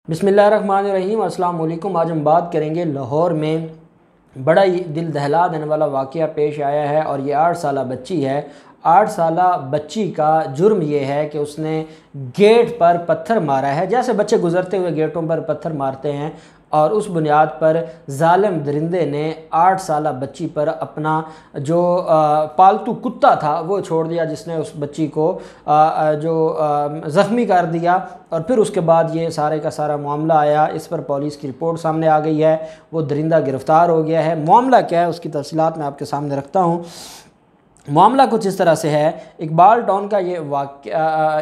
बिस्मिल्लाहिर्रहमानिर्रहीम। अस्सलाम वालेकुम। आज हम बात करेंगे लाहौर में बड़ा ही दिल दहला देने वाला वाक़या पेश आया है और ये 8 साला बच्ची है। 8 साला बच्ची का जुर्म ये है कि उसने गेट पर पत्थर मारा है, जैसे बच्चे गुज़रते हुए गेटों पर पत्थर मारते हैं, और उस बुनियाद पर ज़ालिम दरिंदे ने 8 साला बच्ची पर अपना जो पालतू कुत्ता था वो छोड़ दिया, जिसने उस बच्ची को ज़ख्मी कर दिया। और फिर उसके बाद ये सारे का सारा मामला आया, इस पर पुलिस की रिपोर्ट सामने आ गई है, वो दरिंदा गिरफ़्तार हो गया है। मामला क्या है उसकी तफसीलात मैं आपके सामने रखता हूँ। मामला कुछ इस तरह से है, इकबाल टाउन का ये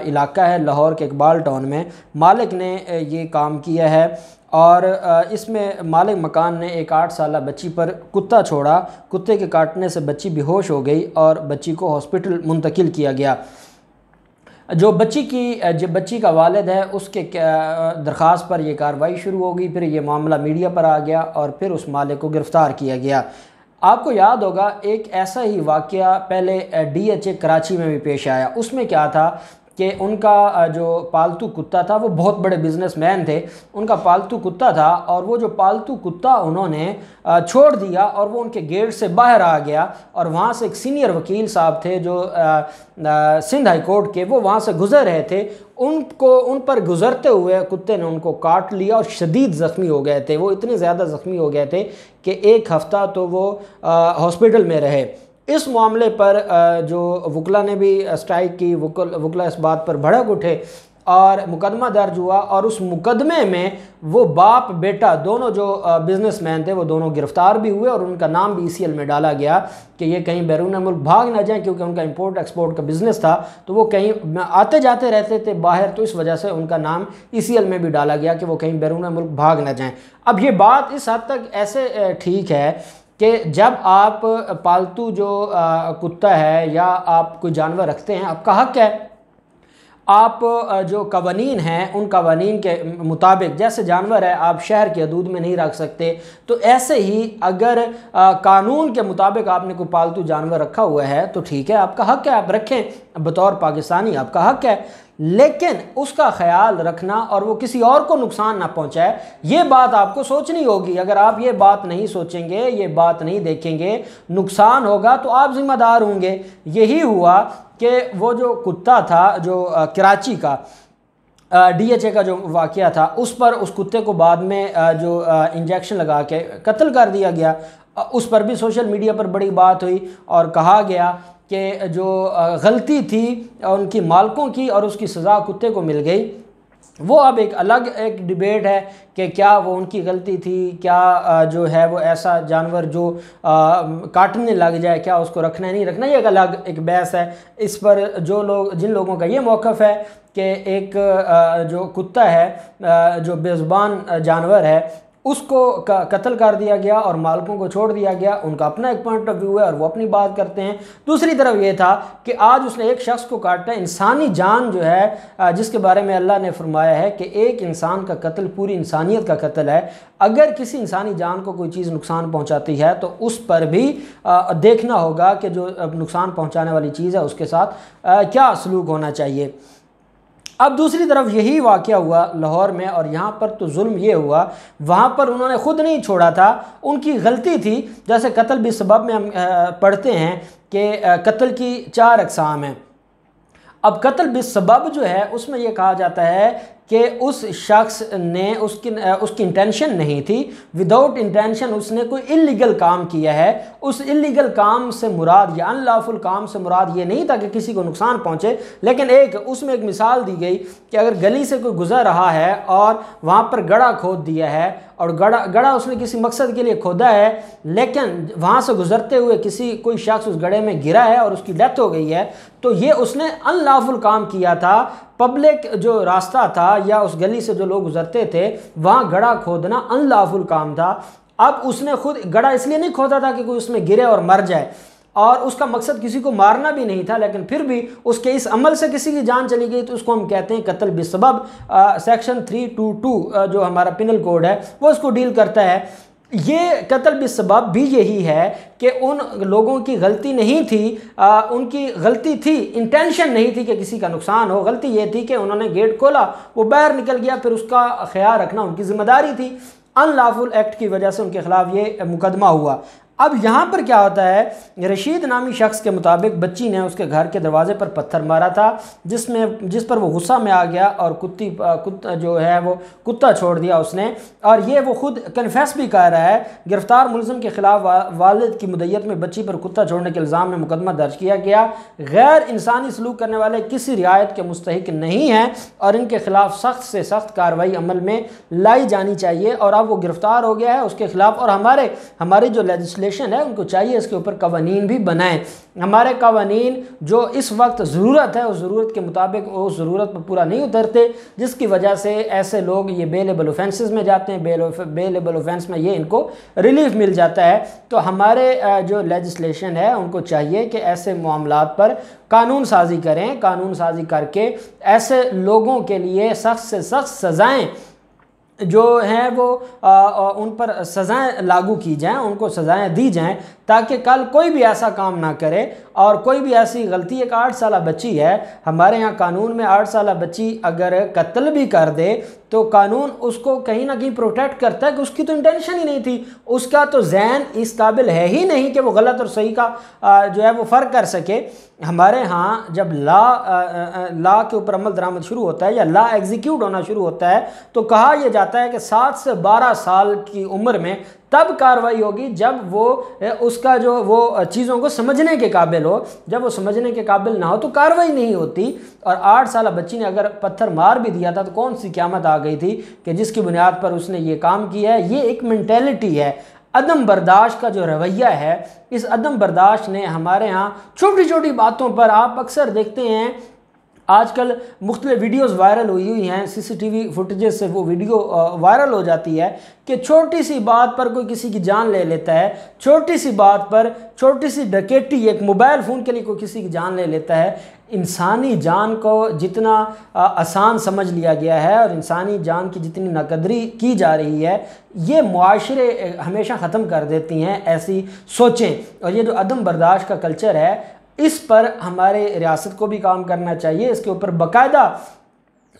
इलाका है, लाहौर के इकबाल टाउन में मालिक ने ये काम किया है और इसमें मालिक मकान ने एक 8 साला बच्ची पर कुत्ता छोड़ा। कुत्ते के काटने से बच्ची बेहोश हो गई और बच्ची को हॉस्पिटल मुंतकिल किया गया। जो बच्ची का वालिद है उसके दरख्वास्त पर यह कार्रवाई शुरू हो गई। फिर ये मामला मीडिया पर आ गया और फिर उस मालिक को गिरफ़्तार किया गया। आपको याद होगा एक ऐसा ही वाक़या पहले DHA कराची में भी पेश आया। उसमें क्या था कि उनका जो पालतू कुत्ता था, वो बहुत बड़े बिजनेसमैन थे, उनका पालतू कुत्ता था और वो जो पालतू कुत्ता उन्होंने छोड़ दिया और वो उनके गेट से बाहर आ गया। और वहाँ से एक सीनियर वकील साहब थे जो सिंध हाई कोर्ट के, वो वहाँ से गुज़र रहे थे। उन पर गुज़रते हुए कुत्ते ने उनको काट लिया और शदीद ज़ख्मी हो गए थे। वो इतने ज़्यादा ज़ख्मी हो गए थे कि 1 हफ़्ता तो वो हॉस्पिटल में रहे। इस मामले पर जो वकला ने भी स्ट्राइक की, वकला इस बात पर भड़क उठे और मुकदमा दर्ज हुआ। और उस मुकदमे में वो बाप बेटा दोनों जो बिजनेसमैन थे वो दोनों गिरफ़्तार भी हुए और उनका नाम भी ECL में डाला गया कि ये कहीं बैरून मुल्क भाग ना जाएं, क्योंकि उनका इंपोर्ट एक्सपोर्ट का बिज़नेस था, तो वो कहीं आते जाते रहते थे बाहर, तो इस वजह से उनका नाम ECL में भी डाला गया कि वो कहीं बैरून मुल्क भाग ना जाएँ। अब ये बात इस हद तक ऐसे ठीक है कि जब आप पालतू जो कुत्ता है या आप कोई जानवर रखते हैं, आपका हक है, आप जो कवानीन हैं उन कवानीन के मुताबिक, जैसे जानवर है आप शहर के हदूद में नहीं रख सकते, तो ऐसे ही अगर कानून के मुताबिक आपने कोई पालतू जानवर रखा हुआ है तो ठीक है, आपका हक है, आप रखें, बतौर पाकिस्तानी आपका हक है। लेकिन उसका ख्याल रखना और वो किसी और को नुकसान ना पहुंचाए, ये बात आपको सोचनी होगी। अगर आप ये बात नहीं सोचेंगे, ये बात नहीं देखेंगे, नुकसान होगा तो आप जिम्मेदार होंगे। यही हुआ कि वो जो कुत्ता था जो कराची का DHA का जो वाक़या था, उस पर उस कुत्ते को बाद में जो इंजेक्शन लगा के कत्ल कर दिया गया। उस पर भी सोशल मीडिया पर बड़ी बात हुई और कहा गया कि जो गलती थी उनकी मालिकों की और उसकी सज़ा कुत्ते को मिल गई। वो अब एक अलग डिबेट है कि क्या वो उनकी गलती थी, क्या जो है वो ऐसा जानवर जो काटने लग जाए क्या उसको रखना है नहीं रखना, ये एक अलग एक बहस है। इस पर जिन लोगों का ये मौक़िफ़ है कि एक जो कुत्ता है जो बेज़ुबान जानवर है उसको कत्ल कर दिया गया और मालिकों को छोड़ दिया गया, उनका अपना एक पॉइंट ऑफ व्यू है और वो अपनी बात करते हैं। दूसरी तरफ ये था कि आज उसने एक शख्स को काटा, इंसानी जान जो है जिसके बारे में अल्लाह ने फरमाया है कि एक इंसान का कत्ल पूरी इंसानियत का कत्ल है। अगर किसी इंसानी जान को कोई चीज़ नुकसान पहुँचाती है तो उस पर भी देखना होगा कि जो नुकसान पहुँचाने वाली चीज़ है उसके साथ क्या सलूक होना चाहिए। अब दूसरी तरफ यही वाक़या हुआ लाहौर में, और यहाँ पर तो जुल्म ये हुआ, वहाँ पर उन्होंने ख़ुद नहीं छोड़ा था, उनकी गलती थी। जैसे कत्ल भी सबब में हम पढ़ते हैं कि कत्ल की 4 अक़साम हैं। अब कत्ल भी सबब जो है उसमें यह कहा जाता है कि उस शख्स ने उसकी इंटेंशन नहीं थी, विदाउट इंटेंशन उसने कोई इल्लीगल काम किया है। उस इल्लीगल काम से मुराद या अनलॉफुल काम से मुराद ये नहीं था कि किसी को नुकसान पहुंचे, लेकिन उसमें एक मिसाल दी गई कि अगर गली से कोई गुजर रहा है और वहाँ पर गड्ढा खोद दिया है और गड्ढा उसने किसी मकसद के लिए खोदा है, लेकिन वहाँ से गुजरते हुए कोई शख्स उस गड्ढे में गिरा है और उसकी डेथ हो गई है, तो ये उसने अनलॉफुल काम किया था। पब्लिक जो रास्ता था या उस गली से जो लोग गुजरते थे वहाँ गड्ढा खोदना अनलॉफुल काम था। अब उसने खुद गड्ढा इसलिए नहीं खोदा था कि कोई उसमें गिरे और मर जाए, और उसका मकसद किसी को मारना भी नहीं था, लेकिन फिर भी उसके इस अमल से किसी की जान चली गई, तो उसको हम कहते हैं कत्ल बिसबब। सेक्शन 322 जो हमारा पिनल कोड है वो इसको डील करता है। ये कत्ल बिस्सबाब भी यही है कि उन लोगों की गलती नहीं थी, उनकी गलती थी, इंटेंशन नहीं थी कि किसी का नुकसान हो। गलती ये थी कि उन्होंने गेट खोला, वो बाहर निकल गया, फिर उसका ख्याल रखना उनकी जिम्मेदारी थी। अनलॉफुल एक्ट की वजह से उनके खिलाफ ये मुकदमा हुआ। अब यहाँ पर क्या होता है, रशीद नामी शख्स के मुताबिक बच्ची ने उसके घर के दरवाजे पर पत्थर मारा था, जिस पर वो गुस्सा में आ गया और कुत्ता छोड़ दिया उसने। और ये वो खुद कन्फेस भी कर रहा है। गिरफ्तार मुलज़िम के खिलाफ वालिद की मुद्दत में बच्ची पर कुत्ता छोड़ने के इल्ज़ाम में मुकदमा दर्ज किया गया। गैर इंसानी सलूक करने वाले किसी रियायत के मुस्तहिक नहीं हैं और इनके खिलाफ सख्त से सख्त कार्रवाई अमल में लाई जानी चाहिए। और अब वो गिरफ्तार हो गया है उसके खिलाफ, और हमारी जो लेजिस्लेशन है उनको चाहिए इसके ऊपर कवानीन भी बनाएं। हमारे कवानीन जो इस वक्त ज़रूरत है उस ज़रूरत के मुताबिक उस ज़रूरत पर पूरा नहीं उतरते, जिसकी वजह से ऐसे लोग ये बेलेबल ऑफेंसेस में जाते हैं। बेलेबल ऑफेंस में ये इनको रिलीफ मिल जाता है। तो हमारे जो लेजिस्लेशन है उनको चाहिए कि ऐसे मामलात पर कानून साजी करें, कानून साजी करके ऐसे लोगों के लिए सख्त से सख्त सज़ाएँ जो हैं वो उन पर सज़ाएं लागू की जाएं, उनको सज़ाएं दी जाएं, ताकि कल कोई भी ऐसा काम ना करे और कोई भी ऐसी गलती। एक 8 साल बच्ची है, हमारे यहाँ कानून में 8 साल बच्ची अगर कत्ल भी कर दे तो कानून उसको कहीं ना कहीं प्रोटेक्ट करता है कि उसकी तो इंटेंशन ही नहीं थी, उसका तो जहन इस काबिल है ही नहीं कि वो गलत और सही का जो है वो फ़र्क कर सके। हमारे यहाँ जब ला के ऊपर अमल दरामद शुरू होता है या ला एग्जीक्यूट होना शुरू होता है तो कहा यह जाता है कि 7 से 12 साल की उम्र में तब कार्रवाई होगी जब वो उसका जो वो चीज़ों को समझने के काबिल हो। जब वो समझने के काबिल ना हो तो कार्रवाई नहीं होती। और 8 साल बच्ची ने अगर पत्थर मार भी दिया था तो कौन सी क़यामत आ गई थी कि जिसकी बुनियाद पर उसने ये काम किया है। ये एक मेंटेलिटी है, अदम बर्दाश्त का जो रवैया है। इस अदम बर्दाश्त ने हमारे यहाँ छोटी छोटी बातों पर, आप अक्सर देखते हैं आजकल मुख्तलिफ वीडियोज़ वायरल हुई हैं, CCTV फुटेजेस से वो वीडियो वायरल हो जाती है कि छोटी सी बात पर कोई किसी की जान ले लेता है, छोटी सी बात पर छोटी सी डकैती, एक मोबाइल फ़ोन के लिए कोई किसी की जान ले लेता है। इंसानी जान को जितना आसान समझ लिया गया है और इंसानी जान की जितनी नाकदरी की जा रही है, ये मुआशरे हमेशा ख़त्म कर देती हैं ऐसी सोचें। और ये जो अदम बर्दाश्त का कल्चर है, इस पर हमारे रियासत को भी काम करना चाहिए। इसके ऊपर बाकायदा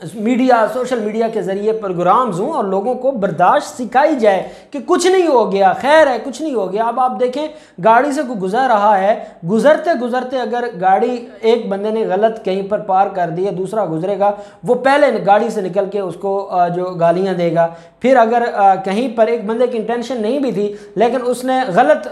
मीडिया, सोशल मीडिया के ज़रिए प्रोग्राम्स हों और लोगों को बर्दाश्त सिखाई जाए कि कुछ नहीं हो गया, खैर है, कुछ नहीं हो गया। अब आप देखें गाड़ी से कोई गुजर रहा है, गुजरते गुजरते अगर गाड़ी एक बंदे ने गलत कहीं पर पार कर दी है, दूसरा गुजरेगा, वो पहले गाड़ी से निकल के उसको जो गालियाँ देगा। फिर अगर कहीं पर एक बंदे की इंटेंशन नहीं भी थी लेकिन उसने गलत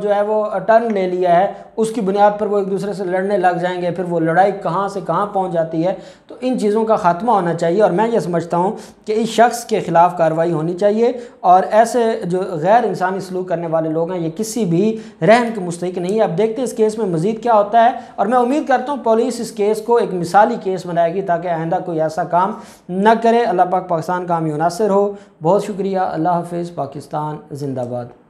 जो है वो टर्न ले लिया है, उसकी बुनियाद पर वो एक दूसरे से लड़ने लग जाएंगे। फिर वो लड़ाई कहाँ से कहाँ पहुँच जाती है। तो इन चीज़ों का खात्मा होना चाहिए और मैं ये समझता हूँ कि इस शख्स के ख़िलाफ़ कार्रवाई होनी चाहिए। और ऐसे जो गैर इंसानी सलूक करने वाले लोग हैं, ये किसी भी रहम के मुस्तहिक नहीं है। अब देखते हैं इस केस में मज़ीद क्या होता है और मैं उम्मीद करता हूँ पुलिस इस केस को एक मिसाली केस बनाएगी ताकि आइंदा कोई ऐसा काम न करे। अल्लाह पाक पाकिस्तान कामयाब नासिर हो। बहुत शुक्रिया। अल्लाह हाफ़िज़। पाकिस्तान जिंदाबाद।